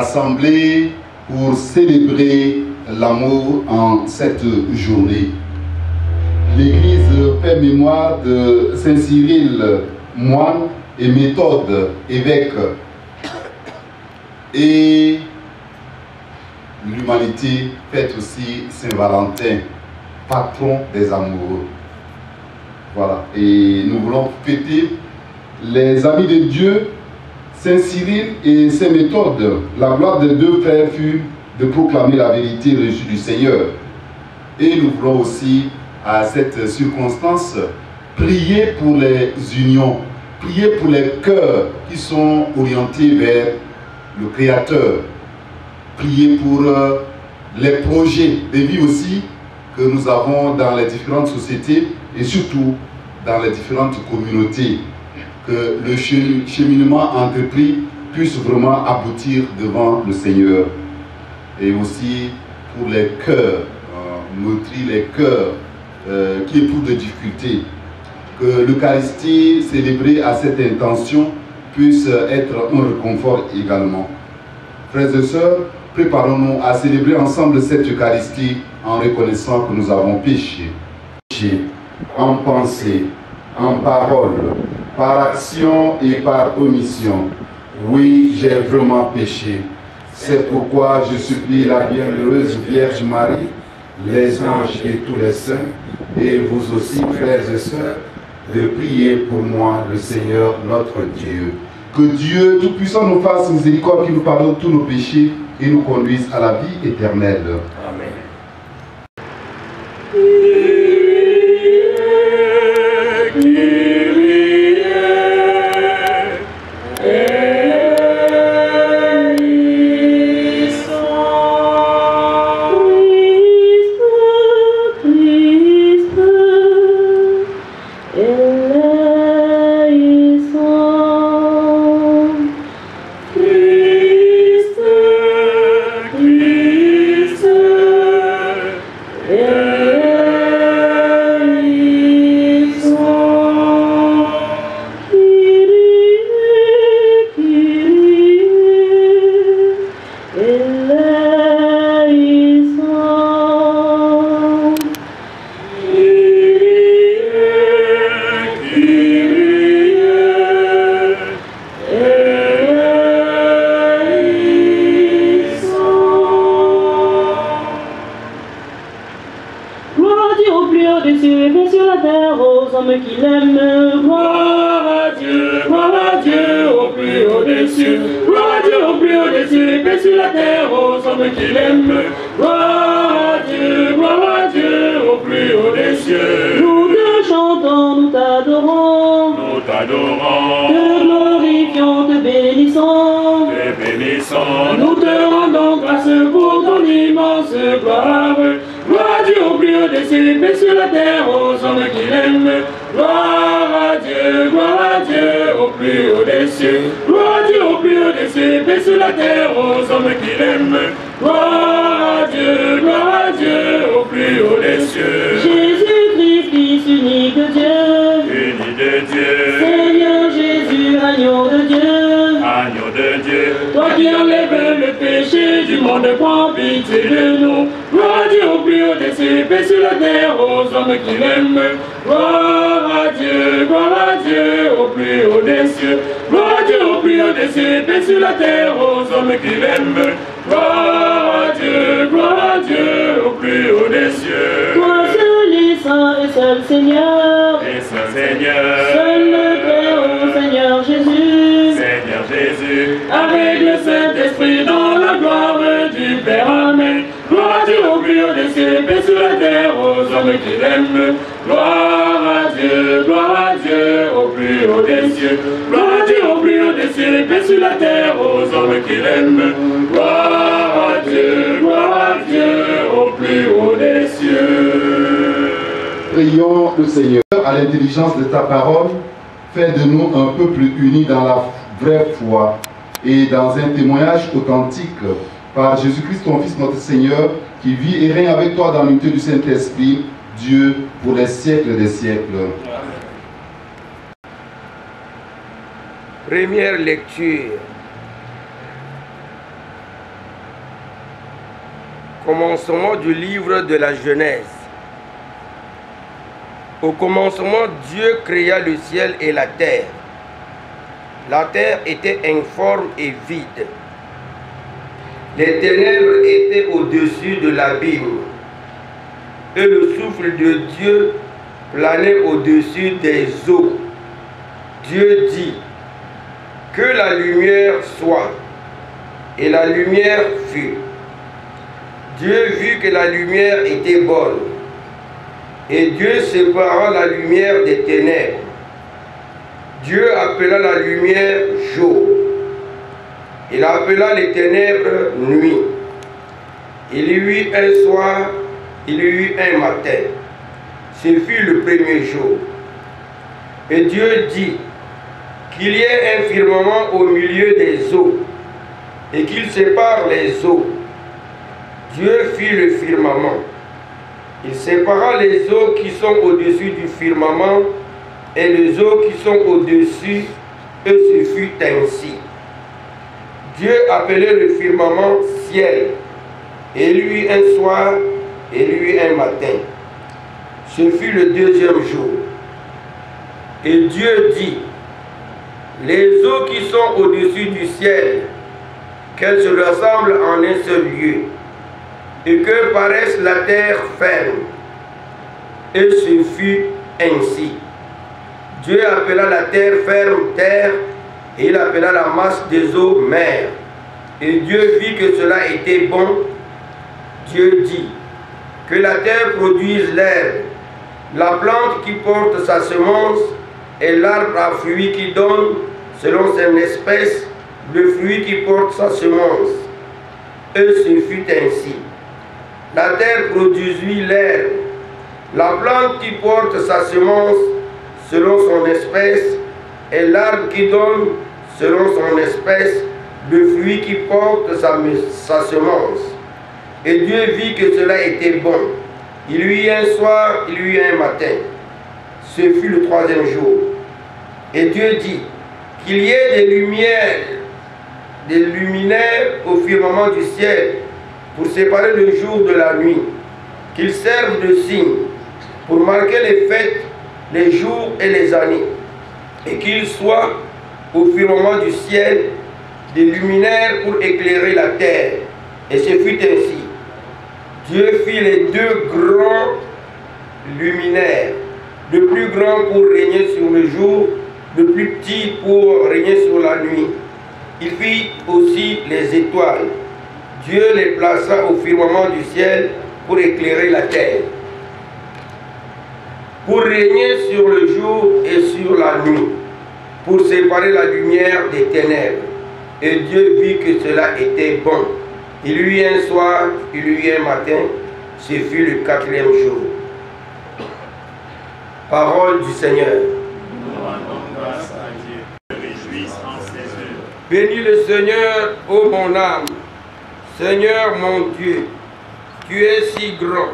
rassemblés pour célébrer l'amour en cette journée. L'Église fait mémoire de Saint Cyril, moine, et Méthode, évêque. Et l'humanité fête aussi Saint Valentin, patron des amoureux. Voilà. Et nous voulons fêter les amis de Dieu, Saint Cyril et Saint Méthode. La gloire des deux frères fut de proclamer la vérité reçue du Seigneur. Et nous voulons aussi, à cette circonstance, prier pour les unions, prier pour les cœurs qui sont orientés vers le Créateur, prier pour les projets de vie aussi que nous avons dans les différentes sociétés et surtout dans les différentes communautés, que le cheminement entrepris puisse vraiment aboutir devant le Seigneur. Et aussi pour les cœurs, meurtris, les cœurs qui éprouvent des difficultés, que l'Eucharistie célébrée à cette intention puisse être un réconfort également. Frères et sœurs, préparons-nous à célébrer ensemble cette Eucharistie en reconnaissant que nous avons péché. En pensée, en parole, par action et par omission. Oui, j'ai vraiment péché. C'est pourquoi je supplie la bienheureuse Vierge Marie, les anges et tous les saints, et vous aussi, frères et sœurs, de prier pour moi, le Seigneur notre Dieu. Que Dieu Tout-Puissant nous fasse miséricorde, qui nous pardonne tous nos péchés et nous conduise à la vie éternelle. Amen. Prions le Seigneur, à l'intelligence de ta parole, fais de nous un peuple uni dans la vraie foi et dans un témoignage authentique par Jésus-Christ, ton Fils, notre Seigneur, qui vit et règne avec toi dans l'unité du Saint-Esprit, Dieu, pour les siècles des siècles. Première lecture Commencement du livre de la Genèse. Au commencement, Dieu créa le ciel et la terre. La terre était informe et vide. Les ténèbres étaient au-dessus de l'abîme, et le souffle de Dieu planait au-dessus des eaux. Dieu dit, que la lumière soit, et la lumière fut. Dieu vit que la lumière était bonne, et Dieu sépara la lumière des ténèbres. Dieu appela la lumière jour. Il appela les ténèbres nuit. Il y eut un soir, il y eut un matin. Ce fut le premier jour. Et Dieu dit qu'il y ait un firmament au milieu des eaux et qu'il sépare les eaux. Dieu fit le firmament. Il sépara les eaux qui sont au-dessus du firmament et les eaux qui sont au-dessus, et ce fut ainsi. Dieu appelait le firmament ciel, et lui un soir, et lui un matin. Ce fut le deuxième jour. Et Dieu dit, les eaux qui sont au-dessus du ciel, qu'elles se rassemblent en un seul lieu, et que paraisse la terre ferme. Et ce fut ainsi. Dieu appela la terre ferme terre, et il appela la masse des eaux mer. Et Dieu vit que cela était bon. Dieu dit, que la terre produise l'herbe, la plante qui porte sa semence, et l'arbre à fruits qui donne, selon son espèce, le fruit qui porte sa semence. Et ce fut ainsi. La terre produisit l'herbe, la plante qui porte sa semence, selon son espèce, et l'arbre qui donne, selon son espèce, le fruit qui porte sa semence. Et Dieu vit que cela était bon. Il y eut un soir, il y eut un matin. Ce fut le troisième jour. Et Dieu dit qu'il y ait des luminaires au firmament du ciel pour séparer le jour de la nuit, qu'ils servent de signe pour marquer les fêtes, les jours et les années, et qu'ils soient au firmament du ciel des luminaires pour éclairer la terre. Et ce fut ainsi. Dieu fit les deux grands luminaires, le plus grand pour régner sur le jour, le plus petit pour régner sur la nuit. Il fit aussi les étoiles. Dieu les plaça au firmament du ciel pour éclairer la terre, pour régner sur le jour et sur la nuit, pour séparer la lumière des ténèbres. Et Dieu vit que cela était bon. Il y eut un soir, il y eut un matin, ce fut le quatrième jour. Parole du Seigneur. Nous rendons grâce à Dieu, réjouissons en ses œuvres. Bénis le Seigneur, ô mon âme. Seigneur mon Dieu, tu es si grand,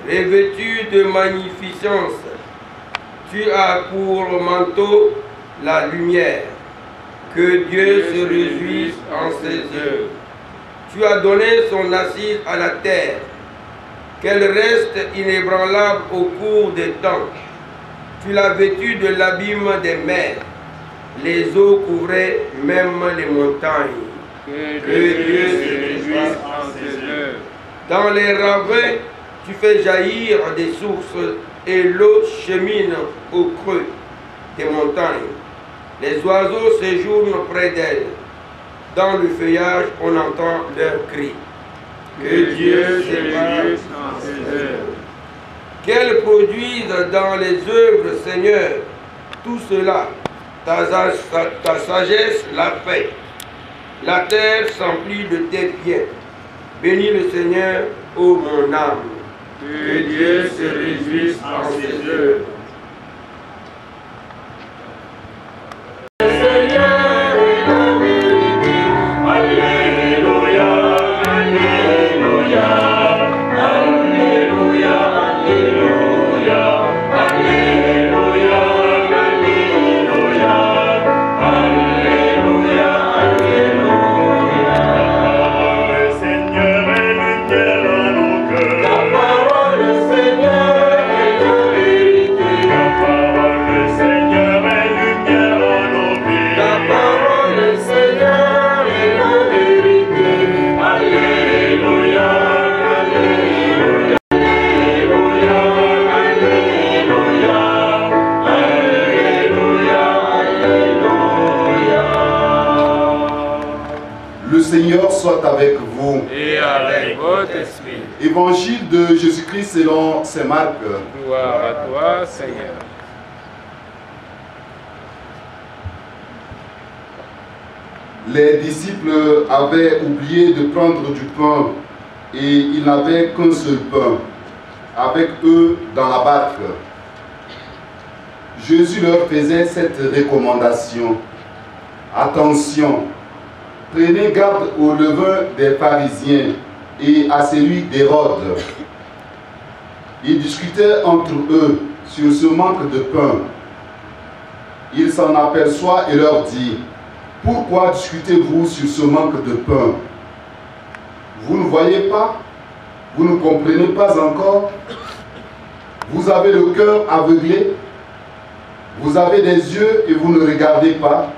revêtu de magnificence. Tu as pour manteau la lumière. Que Dieu se réjouisse en ses œuvres. Tu as donné son assise à la terre, qu'elle reste inébranlable au cours des temps. Tu l'as vêtue de l'abîme des mers. Les eaux couvraient même les montagnes. Que Dieu se réjouisse en ses œuvres. Dans les ravins, tu fais jaillir des sources et l'eau chemine au creux des montagnes. Les oiseaux séjournent près d'elle. Dans le feuillage, on entend leurs cris. Que Dieu se réjouisse en ses œuvres. Qu'elle produise dans les œuvres, Seigneur, tout cela. Ta sagesse l'a fait. La terre s'emplit de tes biens. Bénis le Seigneur, ô mon âme. Que Dieu se réjouisse en ses œuvres. Seigneur est lumière. Seigneur soit avec vous. Et avec votre esprit. Évangile de Jésus-Christ selon saint Marc. Gloire à toi, Seigneur. Les disciples avaient oublié de prendre du pain et ils n'avaient qu'un seul pain avec eux dans la barque. Jésus leur faisait cette recommandation. Attention, prenez garde au levain des pharisiens et à celui d'Hérode. Ils discutaient entre eux sur ce manque de pain. Il s'en aperçoit et leur dit: pourquoi discutez-vous sur ce manque de pain? Vous ne voyez pas? Vous ne comprenez pas encore? Vous avez le cœur aveuglé? Vous avez des yeux et vous ne regardez pas?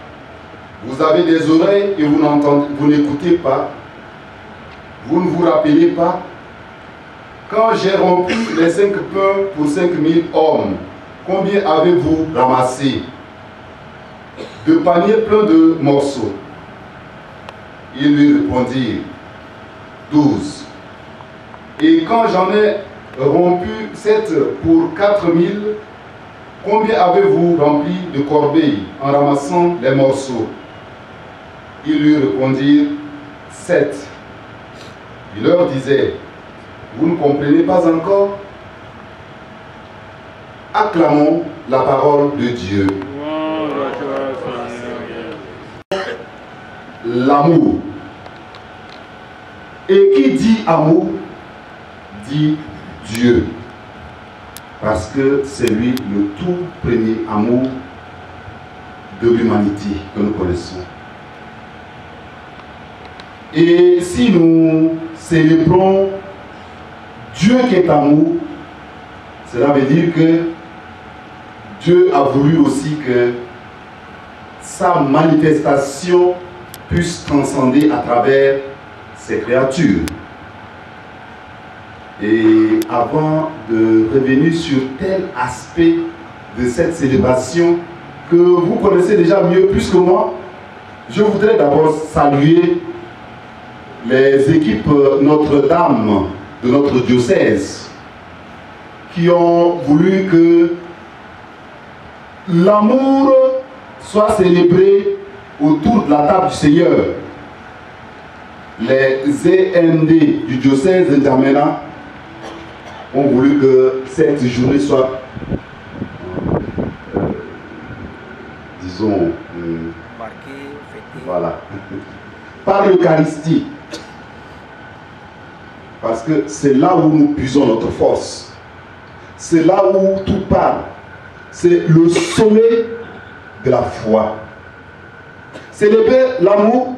Vous avez des oreilles et vous n'écoutez pas? Vous ne vous rappelez pas? Quand j'ai rompu les 5 pains pour 5000 hommes, combien avez-vous ramassé? 2 paniers pleins de morceaux. Ils lui répondirent: 12. Et quand j'en ai rompu 7 pour 4000, combien avez-vous rempli de corbeilles en ramassant les morceaux? Ils lui répondirent: 7. Il leur disait: vous ne comprenez pas encore? Acclamons la parole de Dieu. L'amour. Et qui dit amour, dit Dieu. Parce que c'est lui le tout premier amour de l'humanité que nous connaissons. Et si nous célébrons Dieu qui est amour, cela veut dire que Dieu a voulu aussi que sa manifestation puisse transcender à travers ses créatures. Et avant de revenir sur tel aspect de cette célébration que vous connaissez déjà mieux plus que moi, je voudrais d'abord saluer les équipes Notre-Dame de notre diocèse qui ont voulu que l'amour soit célébré autour de la table du Seigneur. Les END du diocèse d'Injamena ont voulu que cette journée soit, disons, Marqué, fêté. voilà, par l'Eucharistie. Parce que c'est là où nous puisons notre force. C'est là où tout part. C'est le sommet de la foi. Célébrer l'amour,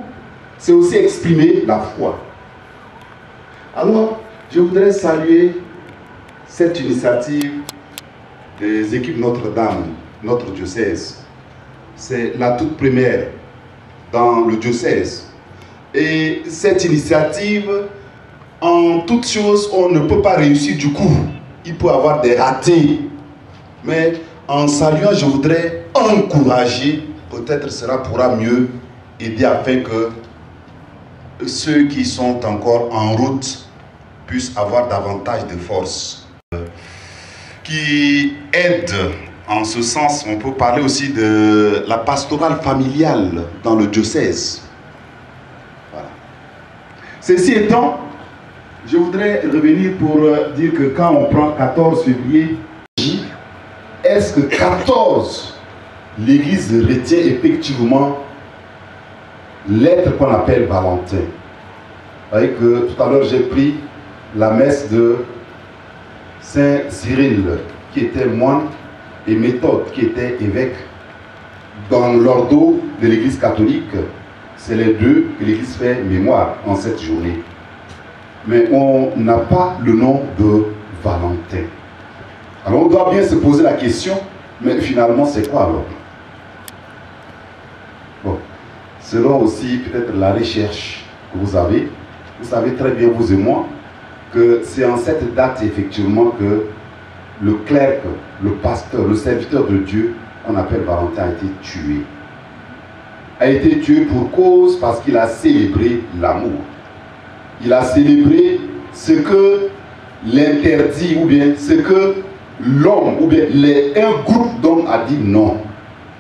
c'est aussi exprimer la foi. Alors, je voudrais saluer cette initiative des équipes Notre-Dame, notre diocèse. C'est la toute première dans le diocèse. Et cette initiative, en toute chose, on ne peut pas réussir du coup. Il peut y avoir des ratés. Mais en saluant, je voudrais encourager, peut-être cela pourra mieux aider afin que ceux qui sont encore en route puissent avoir davantage de force. Qui aide en ce sens, on peut parler aussi de la pastorale familiale dans le diocèse. Voilà. Ceci étant, je voudrais revenir pour dire que quand on prend 14 février, est-ce que 14, l'Église retient effectivement l'être qu'on appelle Valentin? Vous voyez que tout à l'heure j'ai pris la messe de Saint Cyril, qui était moine, et Méthode, qui était évêque. Dans l'ordre de l'Église catholique, c'est les deux que l'Église fait mémoire en cette journée. Mais on n'a pas le nom de Valentin. Alors on doit bien se poser la question, mais finalement c'est quoi alors? Bon, selon aussi peut-être la recherche que vous savez très bien, vous et moi, que c'est en cette date effectivement que le clerc, le pasteur, le serviteur de Dieu, qu'on appelle Valentin, a été tué. a été tué pour cause parce qu'il a célébré l'amour. Il a célébré ce que l'interdit ou bien ce que l'homme ou bien un groupe d'hommes a dit non.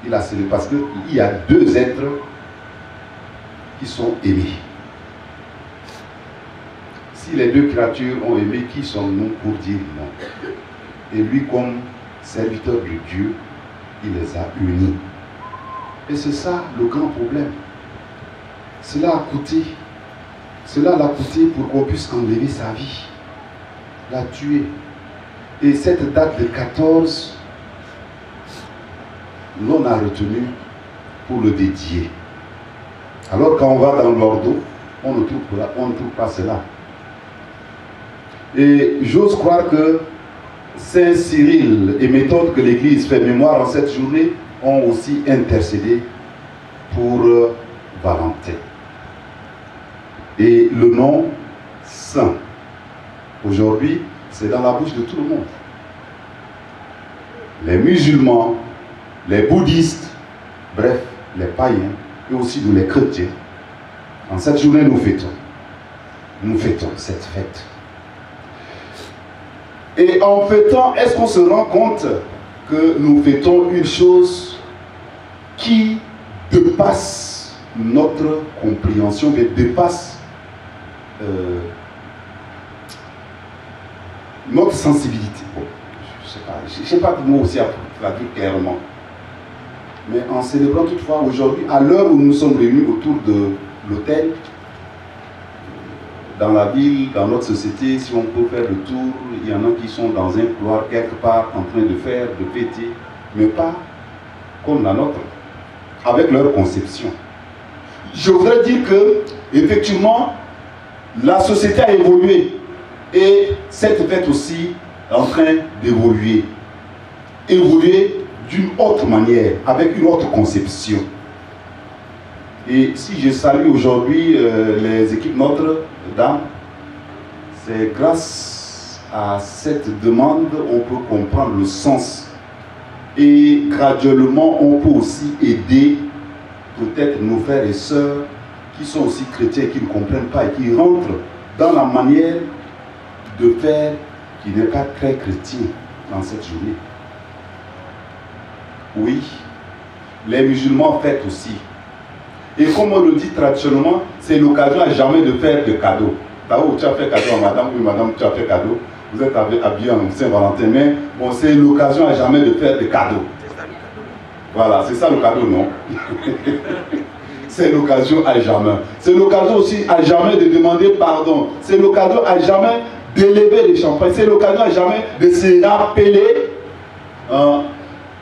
Il a célébré parce qu'il y a deux êtres qui sont aimés. Si les deux créatures ont aimé, qui sommes-nous pour dire non? Et lui, comme serviteur de Dieu, il les a unis. Et c'est ça le grand problème. Cela l'a coûté pour qu'on puisse enlever sa vie, la tuer. Et cette date de 14, l'on a retenu pour le dédier. Alors quand on va dans l'ordo, on ne trouve pas cela. Et j'ose croire que Saint Cyril et méthode que l'Église fait mémoire en cette journée ont aussi intercédé pour Valentin. Et le nom saint, aujourd'hui, c'est dans la bouche de tout le monde. Les musulmans, les bouddhistes, bref, les païens, et aussi nous les chrétiens. En cette journée, nous fêtons cette fête. Et en fêtant, est-ce qu'on se rend compte que nous fêtons une chose qui dépasse notre compréhension, mais dépasse notre sensibilité? Bon, je ne sais pas de mots aussi à traduire clairement. Mais en célébrant toutefois aujourd'hui, à l'heure où nous sommes réunis autour de l'autel, dans la ville, dans notre société, si on peut faire le tour, il y en a qui sont dans un couloir quelque part en train de fêter, mais pas comme la nôtre, avec leur conception. Je voudrais dire que, effectivement, la société a évolué et cette fête aussi est en train d'évoluer. Évoluer d'une autre manière, avec une autre conception. Et si je salue aujourd'hui les équipes Notre-Dame, c'est grâce à cette demande on peut comprendre le sens. Et graduellement, on peut aussi aider peut-être nos frères et sœurs qui sont aussi chrétiens, qui ne comprennent pas et qui rentrent dans la manière de faire qui n'est pas très chrétien dans cette journée. Oui, les musulmans fêtent aussi. Et comme on le dit traditionnellement, c'est l'occasion à jamais de faire de cadeaux. Là-haut, tu as fait cadeau à madame, oui madame, tu as fait cadeau. Vous êtes habillé en Saint-Valentin, mais bon, c'est l'occasion à jamais de faire de cadeaux. Voilà, c'est ça le cadeau, non? C'est l'occasion à jamais. C'est l'occasion aussi à jamais de demander pardon. C'est l'occasion à jamais d'élever les champagnes. C'est l'occasion à jamais de se rappeler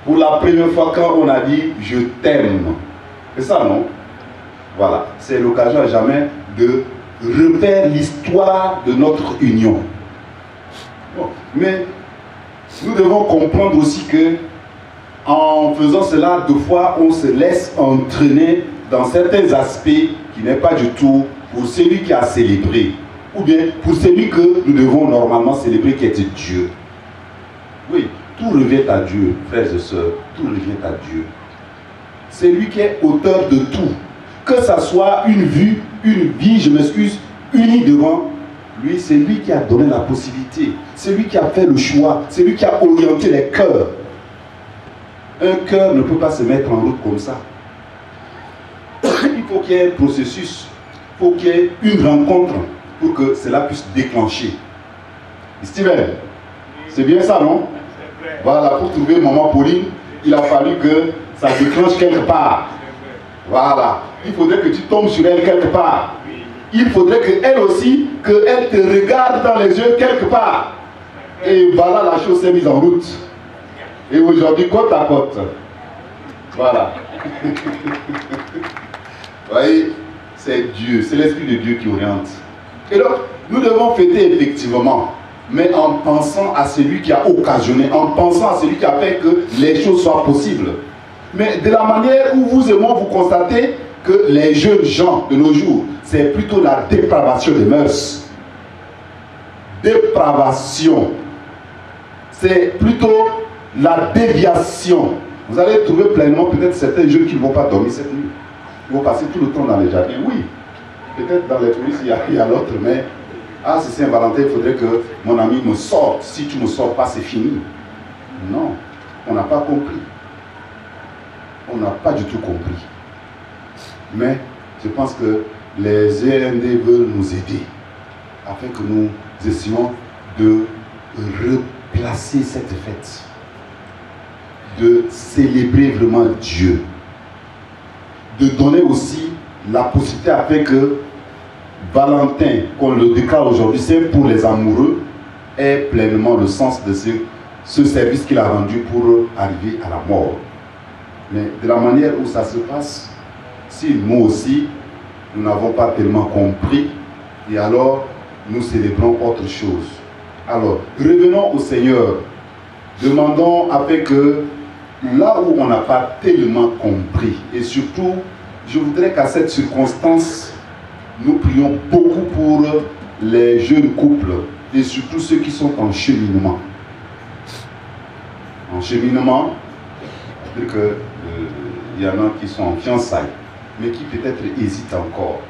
pour la première fois quand on a dit « je t'aime ». C'est ça, non? Voilà, c'est l'occasion à jamais de refaire l'histoire de notre union. Bon, mais nous devons comprendre aussi que en faisant cela, deux fois, on se laisse entraîner dans certains aspects qui n'est pas du tout pour celui qui a célébré, ou bien pour celui que nous devons normalement célébrer, qui est Dieu. Oui, tout revient à Dieu, frères et sœurs, tout revient à Dieu. C'est lui qui est auteur de tout. Que ça soit une vie, je m'excuse, unie devant lui, c'est lui qui a donné la possibilité. C'est lui qui a fait le choix. C'est lui qui a orienté les cœurs. Un cœur ne peut pas se mettre en route comme ça. Il faut qu'il y ait un processus. Il faut qu'il y ait une rencontre pour que cela puisse déclencher. Steven, c'est bien ça, non? Voilà, pour trouver maman Pauline, il a fallu que ça déclenche quelque part. Voilà. Il faudrait que tu tombes sur elle quelque part. Il faudrait qu'elle aussi, qu'elle te regarde dans les yeux quelque part. Et voilà, la chose s'est mise en route. Et aujourd'hui, côte à côte. Voilà. Vous voyez, c'est Dieu, c'est l'Esprit de Dieu qui oriente. Et donc, nous devons fêter effectivement, mais en pensant à celui qui a occasionné, en pensant à celui qui a fait que les choses soient possibles. Mais de la manière où vous et moi, vous constatez que les jeunes gens de nos jours, c'est plutôt la dépravation des mœurs. Dépravation. C'est plutôt la déviation. Vous allez trouver pleinement peut-être certains jeunes qui ne vont pas dormir cette nuit. Vous passez tout le temps dans les jardins. Oui, peut-être dans les touristes, il y a l'autre, mais ah, c'est Saint-Valentin, il faudrait que mon ami me sorte. Si tu ne me sors pas, c'est fini. Non, on n'a pas compris. On n'a pas du tout compris. Mais je pense que les END veulent nous aider afin que nous essayons de replacer cette fête, de célébrer vraiment Dieu, de donner aussi la possibilité afin que Valentin, qu'on le déclare aujourd'hui, c'est pour les amoureux, ait pleinement le sens de ce service qu'il a rendu pour arriver à la mort. Mais de la manière où ça se passe, si nous aussi, nous n'avons pas tellement compris, et alors nous célébrons autre chose. Alors, revenons au Seigneur. Demandons afin que là où on n'a pas tellement compris, et surtout, je voudrais qu'à cette circonstance, nous prions beaucoup pour les jeunes couples, et surtout ceux qui sont en cheminement. En cheminement, c'est-à-dire qu'il y en a qui sont en fiançailles, mais qui peut-être hésitent encore.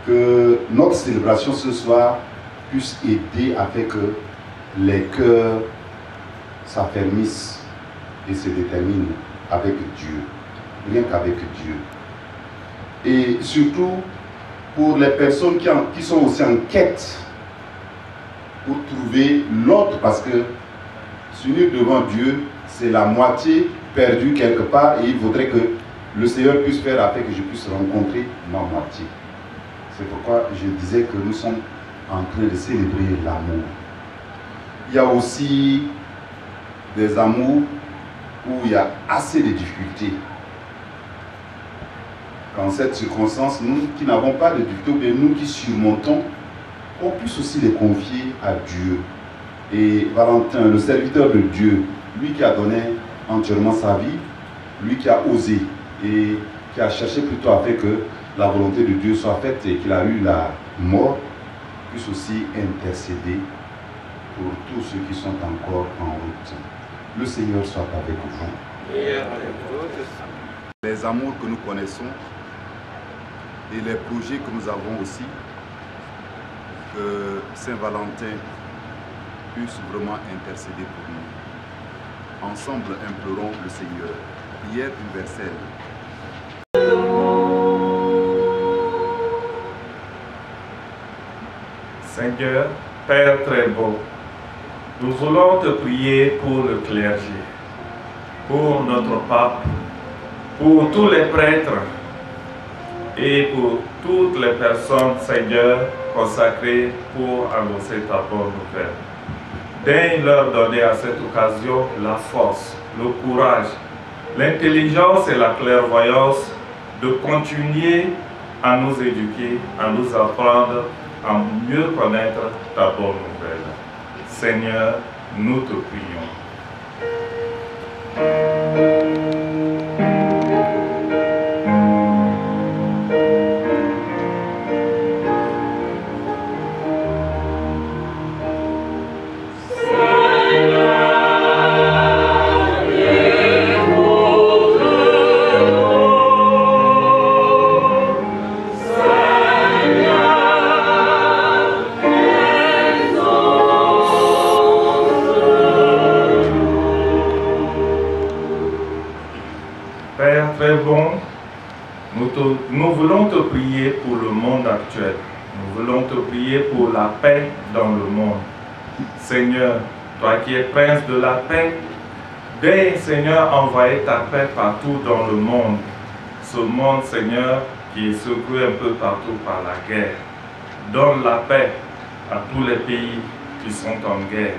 Que notre célébration ce soir puisse aider afin que les cœurs s'affermissent et se déterminent avec Dieu, rien qu'avec Dieu. Et surtout pour les personnes qui sont aussi en quête pour trouver l'autre, parce que s'unir devant Dieu, c'est la moitié perdue quelque part, et il faudrait que le Seigneur puisse faire afin que je puisse rencontrer ma moitié. C'est pourquoi je disais que nous sommes en train de célébrer l'amour. Il y a aussi des amours où il y a assez de difficultés. Dans cette circonstance, nous qui n'avons pas de difficultés, nous qui surmontons, on puisse aussi les confier à Dieu. Et Valentin, le serviteur de Dieu, lui qui a donné entièrement sa vie, lui qui a osé et qui a cherché plutôt afin que la volonté de Dieu soit faite et qu'il a eu la mort, puisse aussi intercéder pour tous ceux qui sont encore en route. Le Seigneur soit avec vous. Les amours que nous connaissons et les projets que nous avons aussi, que Saint-Valentin puisse vraiment intercéder pour nous. Ensemble, implorons le Seigneur. Prière universelle. Seigneur, Père très beau, nous voulons te prier pour le clergé, pour notre pape, pour tous les prêtres et pour toutes les personnes, Seigneur, consacrées pour annoncer ta bonne nouvelle. Daigne leur donner à cette occasion la force, le courage, l'intelligence et la clairvoyance de continuer à nous éduquer, à nous apprendre à mieux connaître ta bonne nouvelle. Seigneur, nous te prions. Nous voulons te prier pour le monde actuel. Nous voulons te prier pour la paix dans le monde. Seigneur, toi qui es prince de la paix, daigne, Seigneur, envoyer ta paix partout dans le monde. Ce monde, Seigneur, qui est secoué un peu partout par la guerre. Donne la paix à tous les pays qui sont en guerre.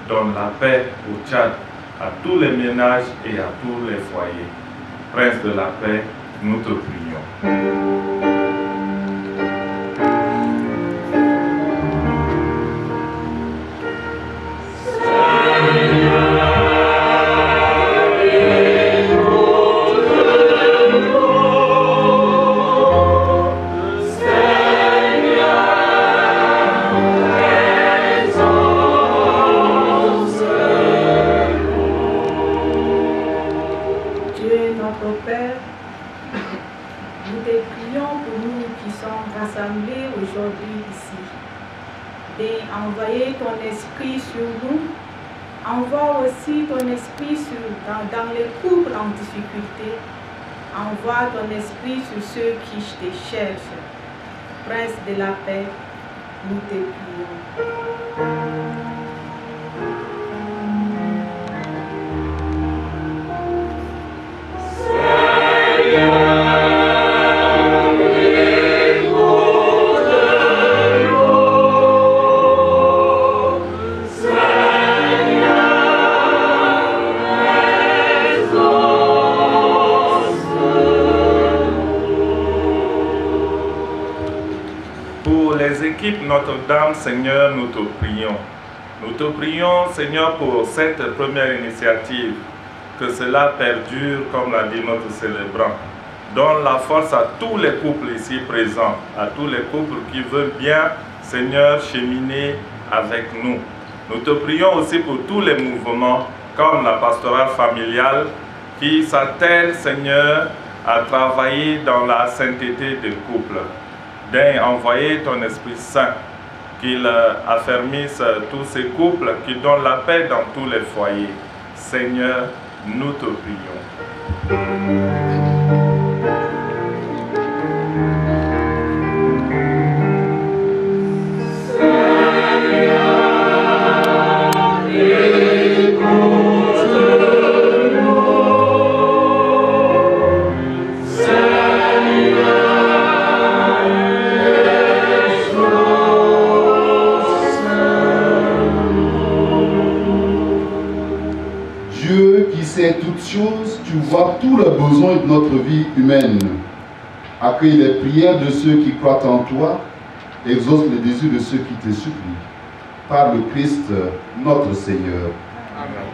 Donne la paix au Tchad, à tous les ménages et à tous les foyers. Prince de la paix, nous te prions. Nous te prions pour nous qui sommes rassemblés aujourd'hui ici. D'envoyer ton esprit sur nous. Envoie aussi ton esprit dans les couples en difficulté. Envoie ton esprit sur ceux qui te cherchent. Prince de la paix, nous te prions. Notre-Dame, Seigneur, nous te prions. Nous te prions, Seigneur, pour cette première initiative, que cela perdure, comme l'a dit notre célébrant. Donne la force à tous les couples ici présents, à tous les couples qui veulent bien, Seigneur, cheminer avec nous. Nous te prions aussi pour tous les mouvements, comme la pastorale familiale, qui s'attelle, Seigneur, à travailler dans la sainteté des couples. D'envoyer ton Esprit Saint, qu'il affermisse tous ces couples, qui donnent la paix dans tous les foyers. Seigneur, nous te prions. Toutes choses, tu vois tous les besoins de notre vie humaine. Accueille les prières de ceux qui croient en toi, exauce les désirs de ceux qui te supplient. Par le Christ, notre Seigneur. Amen.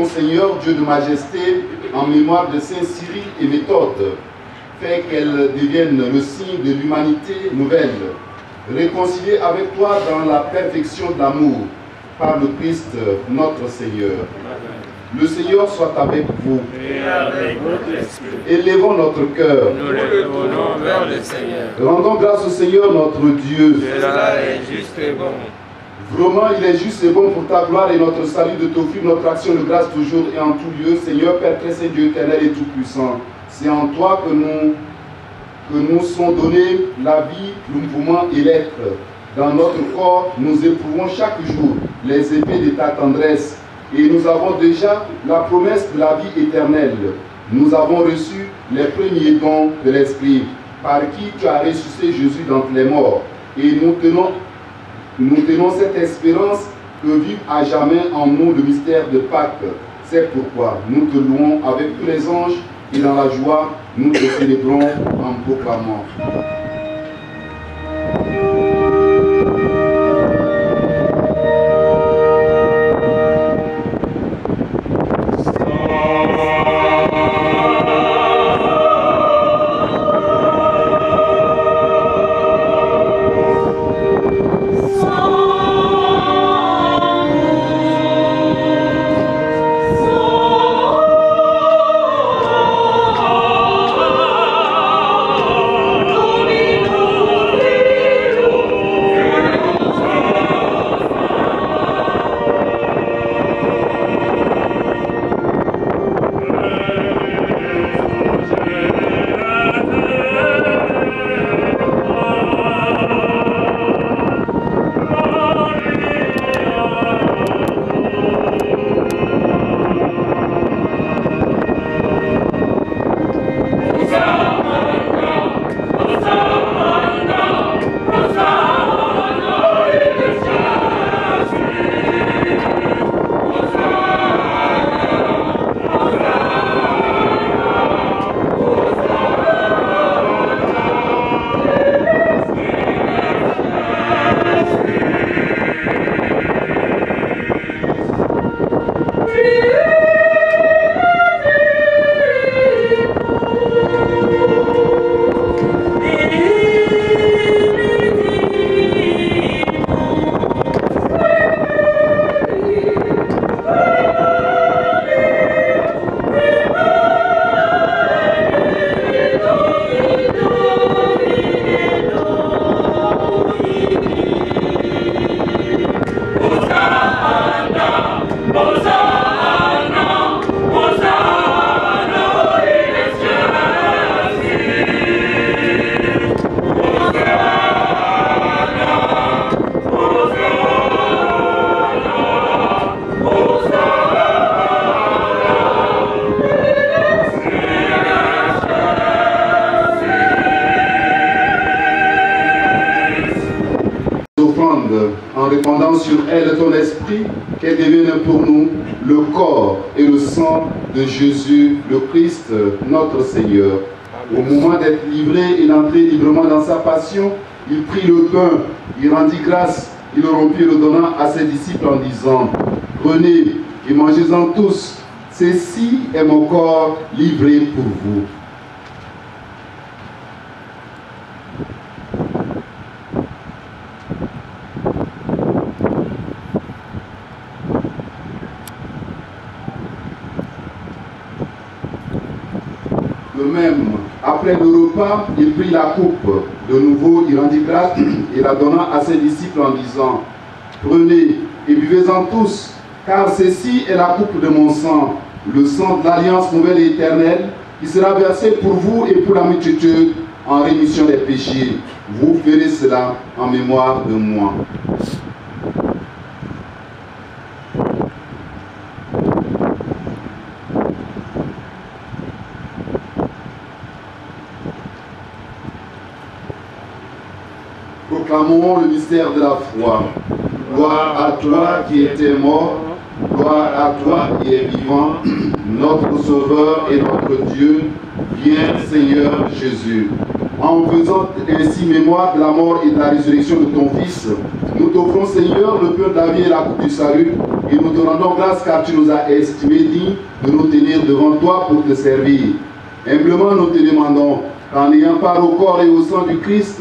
Seigneur, Dieu de majesté, en mémoire de Saint Cyril et Méthode, fait qu'elle devienne le signe de l'humanité nouvelle, réconciliée avec toi dans la perfection de l'amour, par le Christ notre Seigneur. Le Seigneur soit avec vous. Et avec votre esprit. Élevons notre cœur. Nous le tournons vers le Seigneur. Rendons grâce au Seigneur notre Dieu. Cela est juste et bon. Vraiment, il est juste et bon pour ta gloire et notre salut de t'offrir notre action de grâce toujours et en tout lieu. Seigneur, Père très saint, Dieu éternel et tout-puissant. C'est en toi que nous sont donnés la vie, le mouvement et l'être. Dans notre corps, nous éprouvons chaque jour les effets de ta tendresse et nous avons déjà la promesse de la vie éternelle. Nous avons reçu les premiers dons de l'Esprit par qui tu as ressuscité Jésus d'entre les morts. Et nous tenons cette espérance que vive à jamais en nous le mystère de Pâques. C'est pourquoi nous te louons avec tous les anges et dans la joie, nous te célébrons en proclamant. En répandant sur elle ton esprit, qu'elle devienne pour nous le corps et le sang de Jésus, le Christ, notre Seigneur. Au moment d'être livré et d'entrer librement dans sa passion, il prit le pain, il rendit grâce, il le rompit et le donna à ses disciples en disant: prenez et mangez-en tous, ceci est mon corps livré pour vous. Même après le repas, il prit la coupe. De nouveau, il rendit grâce et la donna à ses disciples en disant: prenez et buvez-en tous, car ceci est la coupe de mon sang, le sang de l'alliance nouvelle et éternelle, qui sera versé pour vous et pour la multitude en rémission des péchés. Vous ferez cela en mémoire de moi. Proclamons le mystère de la foi. Gloire à toi qui étais mort, gloire à toi qui es vivant, notre Sauveur et notre Dieu, viens Seigneur Jésus. En faisant ainsi mémoire de la mort et de la résurrection de ton Fils, nous t'offrons Seigneur le pain de la vie et la coupe du salut, et nous te rendons grâce car tu nous as estimés dignes de nous tenir devant toi pour te servir. Humblement nous te demandons, en ayant part au corps et au sang du Christ,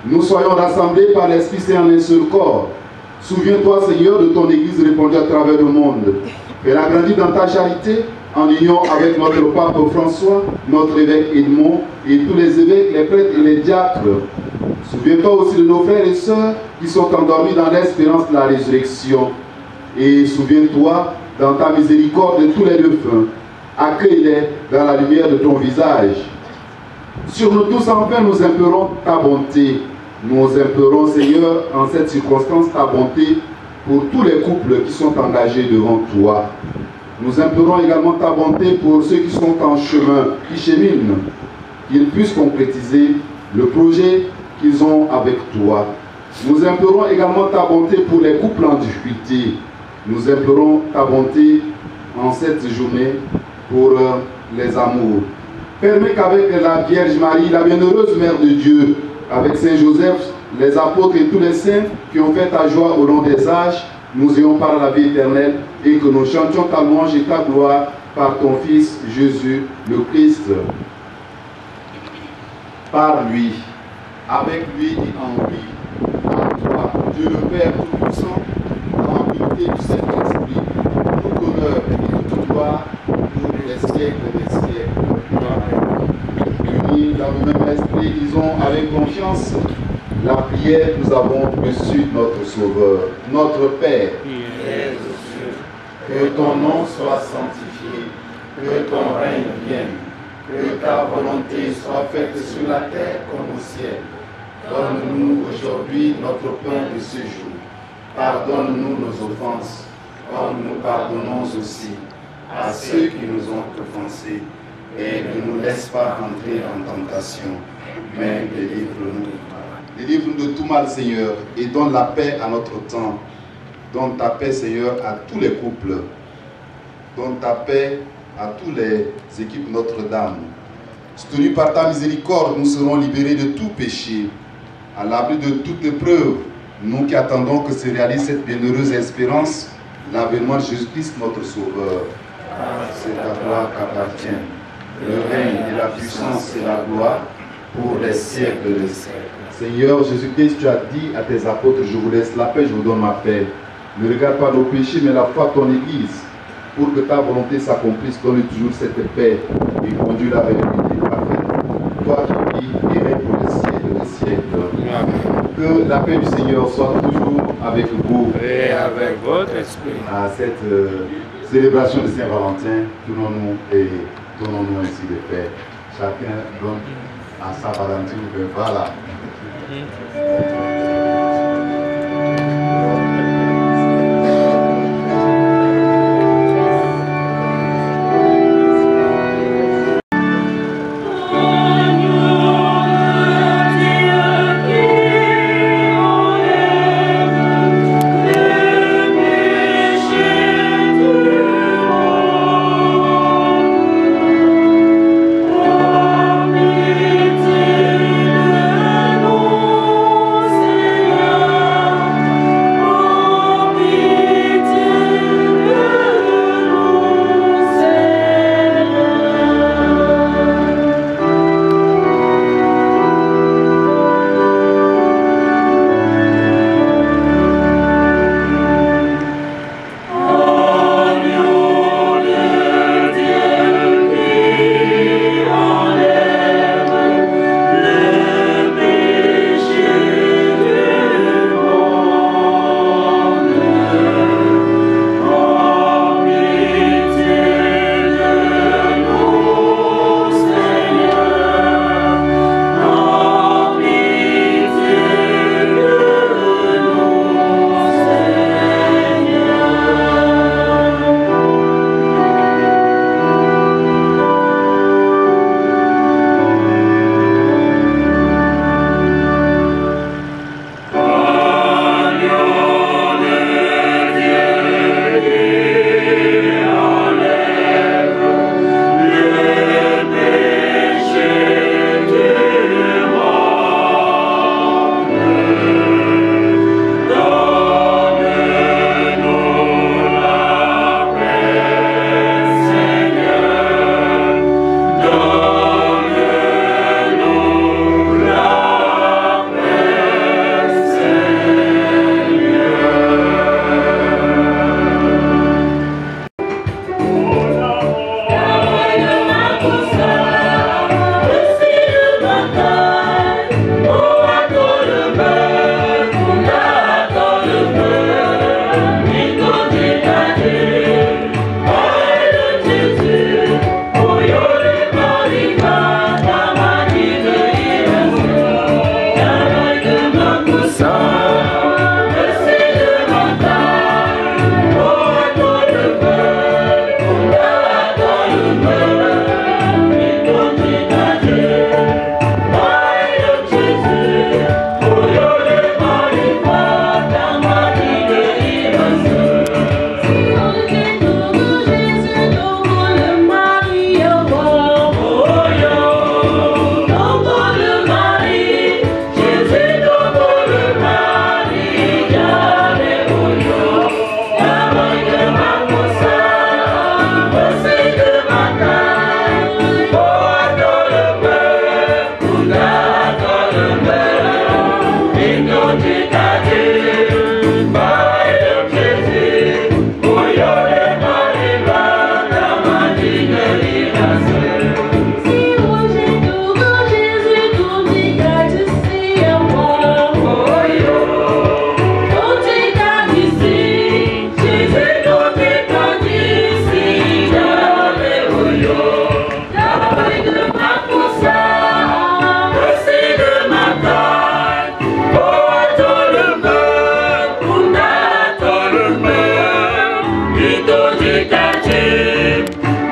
nous soyons rassemblés par l'Esprit Saint en un seul corps. Souviens-toi, Seigneur, de ton Église répandue à travers le monde. Fais-la grandir dans ta charité, en union avec notre pape François, notre évêque Edmond, et tous les évêques, les prêtres et les diacres. Souviens-toi aussi de nos frères et sœurs qui sont endormis dans l'espérance de la résurrection. Et souviens-toi, dans ta miséricorde, de tous les défunts. Accueille-les dans la lumière de ton visage. Sur nous tous, enfin, nous implorons ta bonté. Nous implorons, Seigneur, en cette circonstance, ta bonté pour tous les couples qui sont engagés devant toi. Nous implorons également ta bonté pour ceux qui sont en chemin, qui cheminent, qu'ils puissent concrétiser le projet qu'ils ont avec toi. Nous implorons également ta bonté pour les couples en difficulté. Nous implorons ta bonté en cette journée pour les amours. Permets qu'avec la Vierge Marie, la bienheureuse Mère de Dieu, avec Saint Joseph, les apôtres et tous les saints qui ont fait ta joie au long des âges, nous ayons par la vie éternelle et que nous chantions ta louange et ta gloire par ton Fils Jésus le Christ. Par lui, avec lui et en lui, en toi, Dieu le Père Tout-Puissant, dans l'unité du Saint-Esprit, tout honneur et toute gloire pour les siècles des siècles. Unis dans le même esprit, disons avec confiance la prière que nous avons reçue de notre Sauveur, notre Père. Que ton nom soit sanctifié, que ton règne vienne, que ta volonté soit faite sur la terre comme au ciel. Donne-nous aujourd'hui notre pain de ce jour. Pardonne-nous nos offenses, comme nous pardonnons aussi à ceux qui nous ont offensés. Et ne nous laisse pas entrer en tentation, mais délivre-nous. Délivre-nous de tout mal, Seigneur, et donne la paix à notre temps. Donne ta paix, Seigneur, à tous les couples. Donne ta paix à tous les équipes Notre-Dame. Soutenus par ta miséricorde, nous serons libérés de tout péché. À l'abri de toute épreuve, nous qui attendons que se réalise cette bienheureuse espérance, l'avènement de Jésus-Christ, notre Sauveur. Car c'est à toi qu'appartient le règne et la puissance et la gloire pour les siècles des siècles. Seigneur Jésus-Christ, tu as dit à tes apôtres, je vous laisse la paix, je vous donne ma paix. Ne regarde pas nos péchés, mais la foi de ton Église. Pour que ta volonté s'accomplisse, donne toujours cette paix et conduis-la vers l'unité parfaite. Toi qui vis et règnes pour les siècles des siècles. Amen. Que la paix du Seigneur soit toujours avec vous. Et avec votre esprit. À cette célébration de Saint-Valentin, tournons-nous et donnons-nous ainsi de paix. Chacun donne à sa Valentine. Voilà. Amen. hôpitaux du quartier.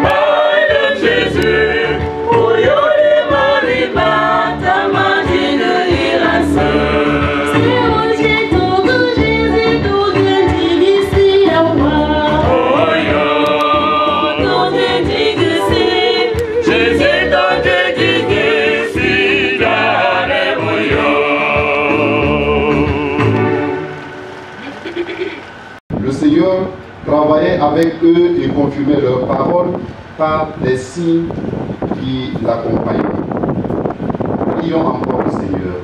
Madame Jésus, pour les monuments, ta main d'une irrance. C'est aussi tout que Jésus, tout que ici à moi. Oh yo, tout que ici, Jésus, tout que ici, Le Seigneur travaillait avec eux et confirmait leurs paroles par des signes qui l'accompagnaient. Prions encore le Seigneur.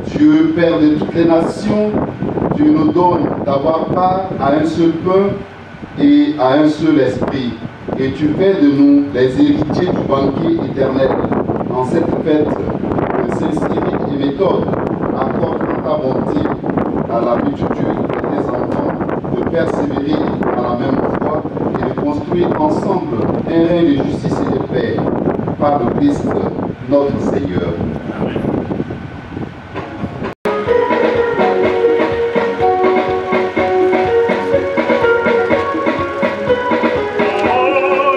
Dieu, Père de toutes les nations, tu nous donnes d'avoir part à un seul pain et à un seul esprit. Et tu fais de nous les héritiers du banquet éternel. En cette fête, le Saint-Spirit et méthode accorde ta bonté à l'habitude de tes enfants de persévérer à la même foi et de construire ensemble un règne de justice et de paix par le Christ notre Seigneur.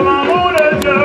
L'amour de Dieu,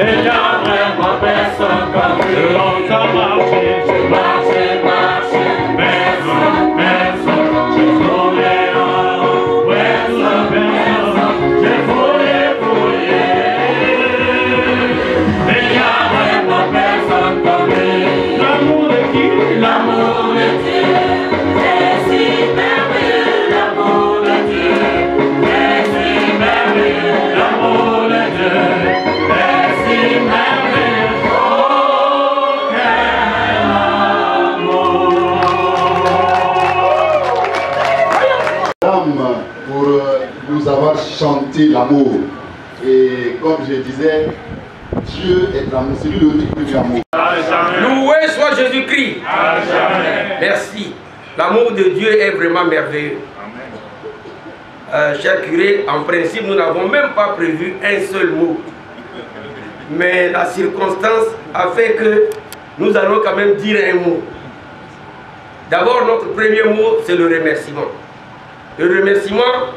il n'y a vraiment personne comme lui. Je lance à marcher, je marche, personne, personne, je fouille en, personne, je fouille. Il n'y a vraiment personne comme lui. L'amour de qui? L'amour de Dieu, est si merveilleux, l'amour de Dieu, est si merveilleux, l'amour de Dieu, est si merveilleux, oh, quel Dame, pour nous avoir chanté l'amour. Et comme je disais, Dieu est l'amour, c'est lui le triple d'amour. Loué soit Jésus-Christ. Merci. L'amour de Dieu est vraiment merveilleux. Cher curé, en principe, nous n'avons même pas prévu un seul mot. Mais la circonstance a fait que nous allons quand même dire un mot. D'abord, notre premier mot, c'est le remerciement. Le remerciement,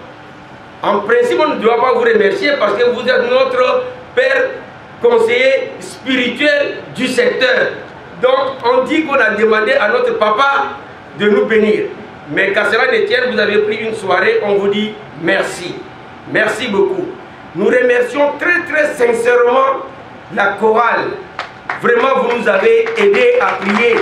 en principe, on ne doit pas vous remercier parce que vous êtes notre père conseiller spirituel du secteur. Donc, on dit qu'on a demandé à notre papa de nous bénir. Mais qu'à cela ne tienne, vous avez pris une soirée, on vous dit merci. Merci beaucoup. Nous remercions très sincèrement la chorale. Vraiment, vous nous avez aidés à prier.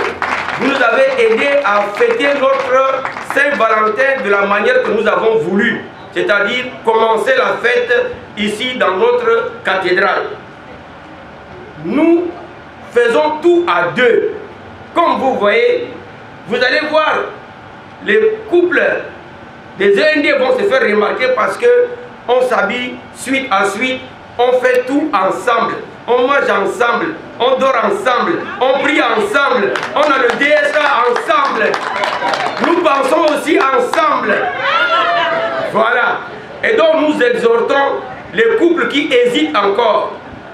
Vous nous avez aidés à fêter notre Saint-Valentin de la manière que nous avons voulu. C'est-à-dire commencer la fête ici dans notre cathédrale. Nous faisons tout à deux. Comme vous voyez, vous allez voir, les couples des Indiens vont se faire remarquer parce qu'on s'habille suite à suite, on fait tout ensemble. On mange ensemble, on dort ensemble, on prie ensemble, on a le DSA ensemble. Nous pensons aussi ensemble. Voilà. Et donc nous exhortons les couples qui hésitent encore,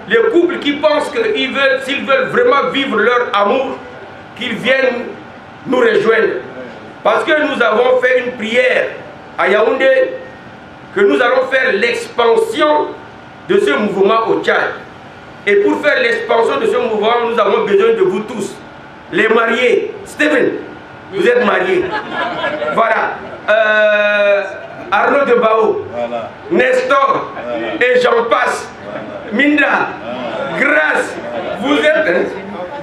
les couples qui pensent qu'ils veulent, s'ils veulent vraiment vivre leur amour, qu'ils viennent nous rejoindre. Parce que nous avons fait une prière à Yaoundé, que nous allons faire l'expansion de ce mouvement au Tchad. Et pour faire l'expansion de ce mouvement, nous avons besoin de vous tous. Les mariés. Steven, vous êtes marié. Voilà. Arnaud de Bao, voilà. Nestor, voilà. Et j'en passe. Voilà. Minda, voilà. Grâce, vous êtes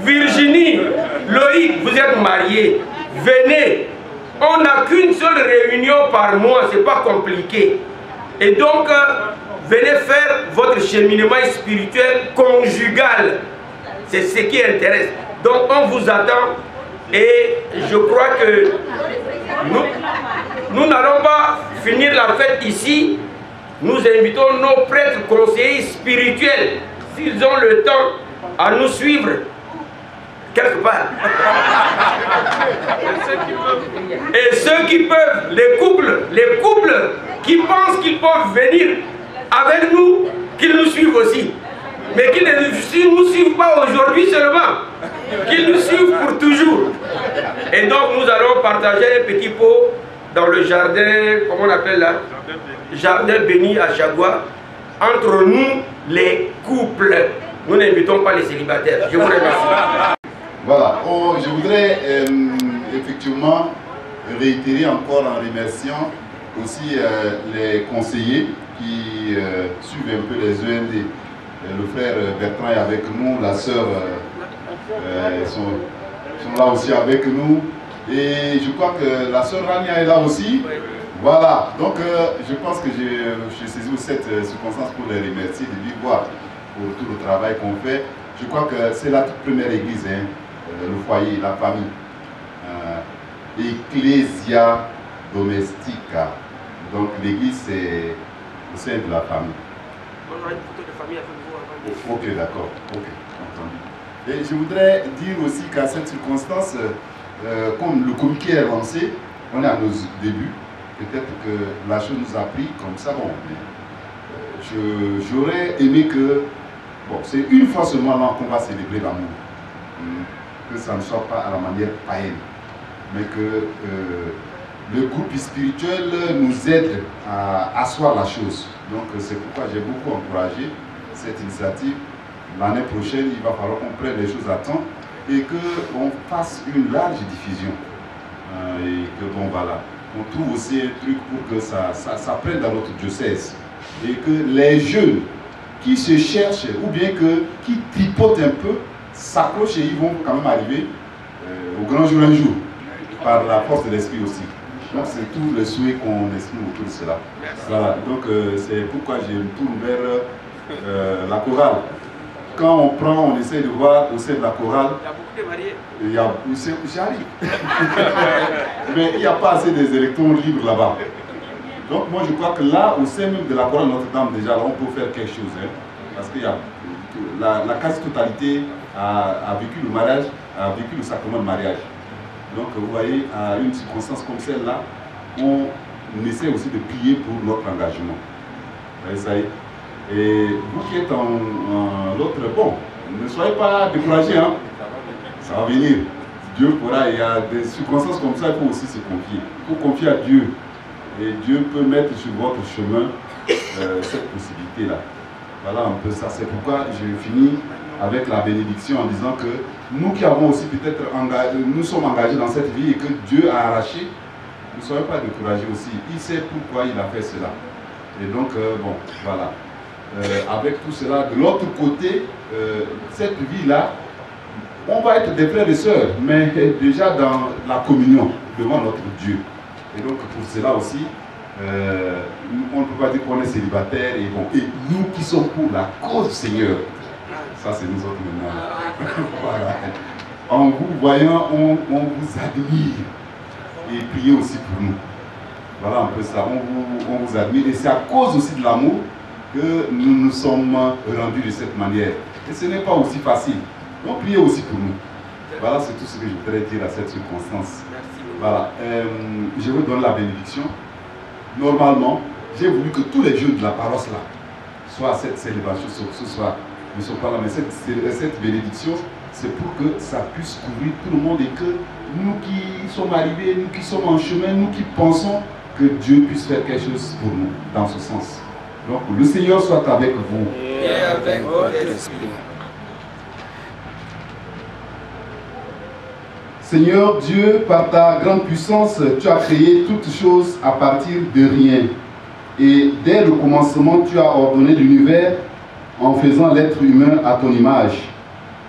Virginie, Loïc, vous êtes mariés. Venez. On n'a qu'une seule réunion par mois, c'est pas compliqué. Et donc, venez faire votre cheminement spirituel conjugal. C'est ce qui intéresse. Donc, on vous attend. Et je crois que nous n'allons pas finir la fête ici. Nous invitons nos prêtres conseillers spirituels, s'ils ont le temps, à nous suivre quelque part. Et ceux qui peuvent, les couples qui pensent qu'ils peuvent venir avec nous, qu'ils nous suivent aussi. Mais qu'ils ne nous suivent pas aujourd'hui seulement, qu'ils nous suivent pour toujours. Et donc nous allons partager un petit pot dans le jardin, comment on appelle là? Jardin béni à Chagua, entre nous les couples. Nous n'invitons pas les célibataires. Je vous remercie. Voilà, je voudrais effectivement réitérer encore en remerciant aussi les conseillers qui suivent un peu les END. Le frère Bertrand est avec nous, la sœur sont là aussi avec nous. Et je crois que la sœur Rania est là aussi. Voilà, donc je pense que je saisis cette circonstance pour les remercier de vive voix pour tout le travail qu'on fait. Je crois que c'est la toute première église, hein, le foyer, la famille. Ecclesia Domestica. Donc l'église c'est au sein de la famille. On aura une photo de famille avec vous avant. Ok, d'accord. Ok, entendu. Et je voudrais dire aussi qu'à cette circonstance, comme le communiqué est lancé, on est à nos débuts. Peut-être que la chose nous a pris comme ça. Bon, j'aurais aimé que, bon, c'est une fois seulement qu'on va célébrer l'amour. Que ça ne soit pas à la manière païenne. Mais que le groupe spirituel nous aide à asseoir la chose. Donc c'est pourquoi j'ai beaucoup encouragé cette initiative l'année prochaine, il va falloir qu'on prenne les choses à temps et qu'on fasse une large diffusion. Et que bon, voilà. On trouve aussi un truc pour que ça prenne dans notre diocèse. Et que les jeunes qui se cherchent ou bien qui tripotent un peu, s'accrochent et ils vont quand même arriver au grand jour un jour, par la force de l'esprit aussi. Donc c'est tout le souhait qu'on exprime autour de cela. Voilà, donc c'est pourquoi je me tourne vers la chorale. Quand on prend, on essaie de voir au sein de la chorale. Il y a beaucoup de mariés. J'arrive. Mais il n'y a pas assez des électrons libres là-bas. Donc moi je crois que là, au sein même de la chorale Notre-Dame, déjà, là, on peut faire quelque chose. Hein, parce que la quasi-totalité a vécu le mariage, a vécu le sacrement de mariage. Donc vous voyez, à une circonstance comme celle-là, on essaie aussi de prier pour notre engagement. Vous voyez, ça y est. Et vous qui êtes en l'autre, bon, ne soyez pas découragés, hein. Ça va venir. Dieu pourra, il y a des circonstances comme ça, il faut aussi se confier. Il faut confier à Dieu. Et Dieu peut mettre sur votre chemin cette possibilité-là. Voilà un peu ça. C'est pourquoi je finis avec la bénédiction en disant que nous qui avons aussi peut-être nous sommes engagés dans cette vie et que Dieu a arraché, ne soyez pas découragés aussi. Il sait pourquoi il a fait cela. Et donc, bon, voilà. Avec tout cela, de l'autre côté, cette vie-là, on va être des frères et sœurs, mais déjà dans la communion devant notre Dieu. Et donc pour cela aussi, on ne peut pas dire qu'on est célibataire et bon. Et nous qui sommes pour la cause du Seigneur, ça c'est nous autres maintenant. Voilà. En vous voyant, on vous admire et priez aussi pour nous. Voilà un peu ça, on vous admire et c'est à cause aussi de l'amour que nous nous sommes rendus de cette manière. Et ce n'est pas aussi facile. Donc priez aussi pour nous. Voilà, c'est tout ce que je voudrais dire à cette circonstance. Voilà, je vous donne la bénédiction. Normalement, j'ai voulu que tous les jeunes de la paroisse là soient à cette célébration ce soir. Ils ne sont pas là, mais cette bénédiction, c'est pour que ça puisse couvrir tout le monde et que nous qui sommes arrivés, nous qui sommes en chemin, nous qui pensons que Dieu puisse faire quelque chose pour nous dans ce sens. Donc le Seigneur soit avec vous. Et avec votre esprit. Seigneur Dieu, par ta grande puissance, tu as créé toutes choses à partir de rien. Et dès le commencement, tu as ordonné l'univers en faisant l'être humain à ton image.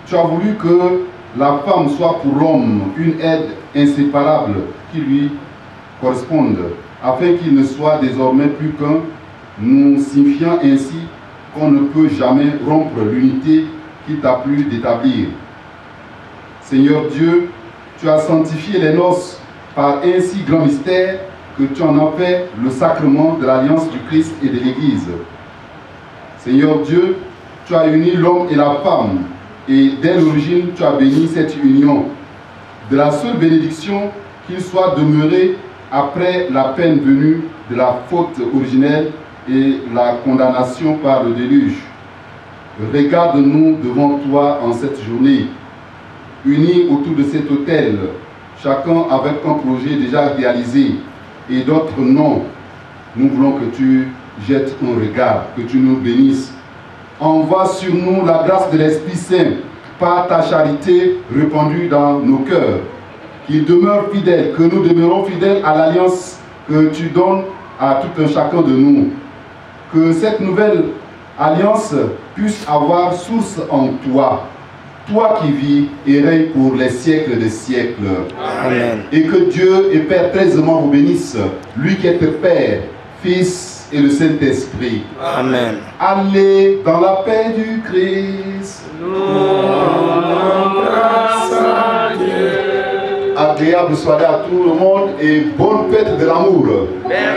Tu as voulu que la femme soit pour l'homme une aide inséparable qui lui corresponde, afin qu'il ne soit désormais plus qu'un, nous signifiant ainsi qu'on ne peut jamais rompre l'unité qu'il t'a plu d'établir. Seigneur Dieu, tu as sanctifié les noces par un si grand mystère que tu en as fait le sacrement de l'alliance du Christ et de l'Église. Seigneur Dieu, tu as uni l'homme et la femme, et dès l'origine, tu as béni cette union. De la seule bénédiction qu'il soit demeuré après la peine venue de la faute originelle et la condamnation par le déluge. Regarde-nous devant toi en cette journée, unis autour de cet autel, chacun avec un projet déjà réalisé et d'autres non. Nous voulons que tu jettes un regard, que tu nous bénisses. Envoie sur nous la grâce de l'Esprit Saint par ta charité répandue dans nos cœurs. Qu'il demeure fidèle, que nous demeurons fidèles à l'alliance que tu donnes à tout un chacun de nous. Que cette nouvelle alliance puisse avoir source en toi. Toi qui vis et règne pour les siècles des siècles. Amen. Et que Dieu et Père très aimant vous bénisse, lui qui est Père, Fils et le Saint-Esprit. Amen. Allez dans la paix du Christ. Nous rendons grâce à Dieu. Agréable soirée à tout le monde et bonne fête de l'amour. Merci.